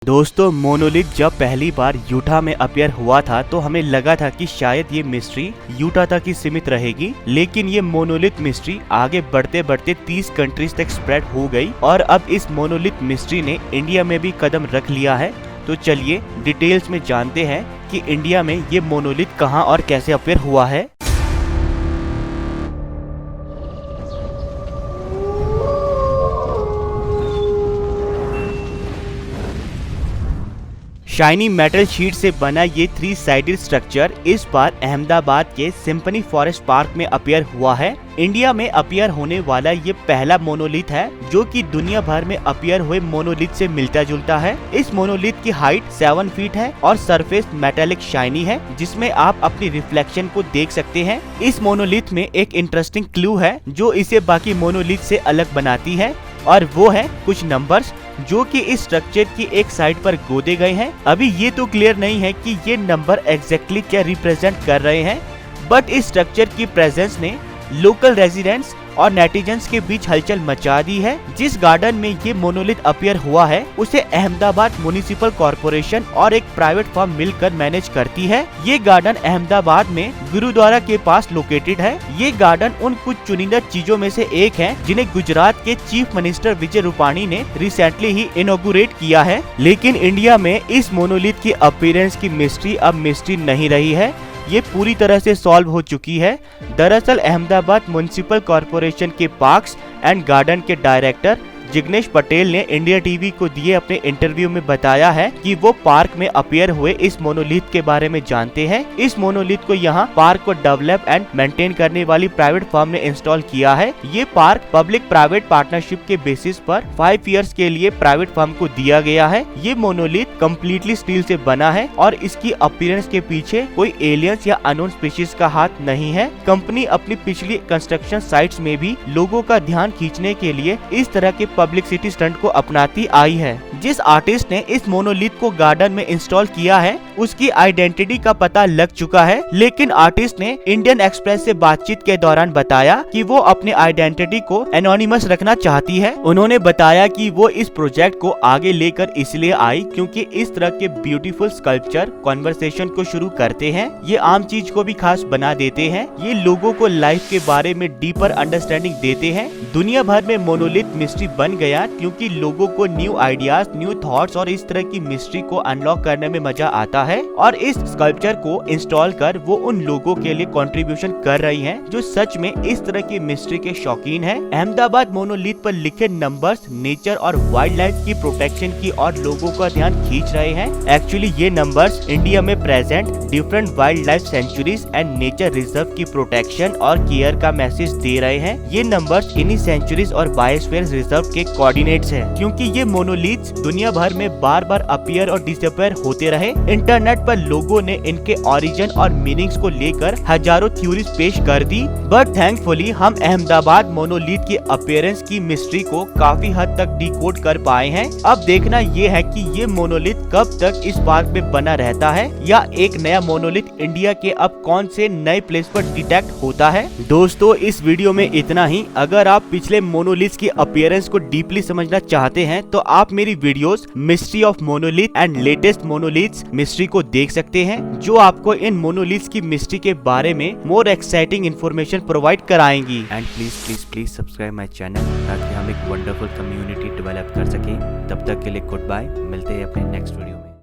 दोस्तों मोनोलिथ जब पहली बार यूटा में अपीयर हुआ था तो हमें लगा था कि शायद ये मिस्ट्री यूटा तक ही सीमित रहेगी, लेकिन ये मोनोलिथ मिस्ट्री आगे बढ़ते बढ़ते 30 कंट्रीज तक स्प्रेड हो गई और अब इस मोनोलिथ मिस्ट्री ने इंडिया में भी कदम रख लिया है। तो चलिए डिटेल्स में जानते हैं कि इंडिया में ये मोनोलिथ कहां और कैसे अपीयर हुआ है। शाइनी मेटल शीट से बना ये 3 साइडेड स्ट्रक्चर इस बार अहमदाबाद के सिम्फनी फॉरेस्ट पार्क में अपीयर हुआ है। इंडिया में अपीयर होने वाला ये पहला मोनोलिथ है जो कि दुनिया भर में अपीयर हुए मोनोलिथ से मिलता जुलता है। इस मोनोलिथ की हाइट 7 फीट है और सरफेस मेटेलिक शाइनी है जिसमें आप अपनी रिफ्लेक्शन को देख सकते हैं। इस मोनोलिथ में एक इंटरेस्टिंग क्लू है जो इसे बाकी मोनोलिथ से अलग बनाती है और वो है कुछ नंबर्स जो कि इस स्ट्रक्चर की एक साइड पर गोदे गए हैं। अभी ये तो क्लियर नहीं है कि ये नंबर एग्जैक्टली क्या रिप्रेजेंट कर रहे हैं, बट इस स्ट्रक्चर की प्रेजेंस ने लोकल रेजिडेंट्स और नेटिजन्स के बीच हलचल मचा दी है। जिस गार्डन में ये मोनोलिथ अपीयर हुआ है उसे अहमदाबाद म्युनिसिपल कॉर्पोरेशन और एक प्राइवेट फर्म मिलकर मैनेज करती है। ये गार्डन अहमदाबाद में गुरुद्वारा के पास लोकेटेड है। ये गार्डन उन कुछ चुनिंदा चीजों में से एक है जिन्हें गुजरात के चीफ मिनिस्टर विजय रूपाणी ने रिसेंटली ही इनॉग्रेट किया है। लेकिन इंडिया में इस मोनोलिथ की अपीयरेंस की मिस्ट्री अब मिस्ट्री नहीं रही है, ये पूरी तरह से सॉल्व हो चुकी है। दरअसल अहमदाबाद म्युनिसिपल कॉर्पोरेशन के पार्क्स एंड गार्डन के डायरेक्टर जिग्नेश पटेल ने इंडिया टीवी को दिए अपने इंटरव्यू में बताया है कि वो पार्क में अपीयर हुए इस मोनोलिथ के बारे में जानते हैं। इस मोनोलिथ को यहाँ पार्क को डेवलप एंड मेंटेन करने वाली प्राइवेट फर्म ने इंस्टॉल किया है। ये पार्क पब्लिक प्राइवेट पार्टनरशिप के बेसिस पर 5 इयर्स के लिए प्राइवेट फर्म को दिया गया है। ये मोनोलिथ कम्प्लीटली स्टील से बना है और इसकी अपीयरेंस के पीछे कोई एलियंस या अननोन स्पीशीज का हाथ नहीं है। कंपनी अपनी पिछली कंस्ट्रक्शन साइट्स में भी लोगों का ध्यान खींचने के लिए इस तरह के पब्लिसिटी स्टंट को अपनाती आई है। जिस आर्टिस्ट ने इस मोनोलिथ को गार्डन में इंस्टॉल किया है उसकी आइडेंटिटी का पता लग चुका है, लेकिन आर्टिस्ट ने इंडियन एक्सप्रेस से बातचीत के दौरान बताया कि वो अपनी आइडेंटिटी को एनोनिमस रखना चाहती है। उन्होंने बताया कि वो इस प्रोजेक्ट को आगे लेकर इसलिए आई क्योंकि इस तरह के ब्यूटीफुल स्कल्पचर कॉन्वर्सेशन को शुरू करते हैं। ये आम चीज को भी खास बना देते हैं। ये लोगों को लाइफ के बारे में डीपर अंडरस्टैंडिंग देते हैं। दुनिया भर में मोनोलिथ मिस्ट्री बन गया क्योंकि लोगों को न्यू आइडियाज, न्यू थॉट्स और इस तरह की मिस्ट्री को अनलॉक करने में मजा आता है और इस स्कल्पचर को इंस्टॉल कर वो उन लोगों के लिए कंट्रीब्यूशन कर रही हैं जो सच में इस तरह की मिस्ट्री के शौकीन हैं। अहमदाबाद मोनोलिथ पर लिखे नंबर्स नेचर और वाइल्ड लाइफ की प्रोटेक्शन की और लोगों का ध्यान खींच रहे हैं। एक्चुअली ये नंबर्स इंडिया में present different wild life sanctuaries and nature reserve की प्रोटेक्शन और केयर का मैसेज दे रहे हैं। ये नंबर्स इन्हीं सेंचुरीज और बायोस्फीयर रिजर्व के कोऑर्डिनेट्स हैं। क्योंकि ये मोनोलिथ्स दुनिया भर में बार बार अपीयर और डिसअपीयर होते रहे, इंटरनेट पर लोगों ने इनके ओरिजिन और मीनिंग्स को लेकर हजारों थ्योरीज पेश कर दी, बट थैंकफुली हम अहमदाबाद मोनोलिथ की अपीयरेंस की मिस्ट्री को काफी हद तक डिकोड कर पाए हैं। अब देखना ये है कि ये मोनोलिथ कब तक इस पार्क में बना रहता है या एक नया मोनोलिथ इंडिया के अब कौन से नए प्लेस पर डिटेक्ट होता है। दोस्तों इस वीडियो में इतना ही। अगर आप पिछले मोनोलिथ्स की अपीयरेंस को डीपली समझना चाहते हैं तो आप मेरी videos mystery of monolith and latest monoliths mystery को देख सकते हैं जो आपको इन मोनोलिथ्स की मिस्ट्री के बारे में मोर एक्साइटिंग इन्फॉर्मेशन प्रोवाइड कराएंगी। And please subscribe my channel ताकि हम एक वंडरफुल कम्युनिटी डेवलप कर सकें। तब तक के लिए गुड बाय, मिलते हैं अपने नेक्स्ट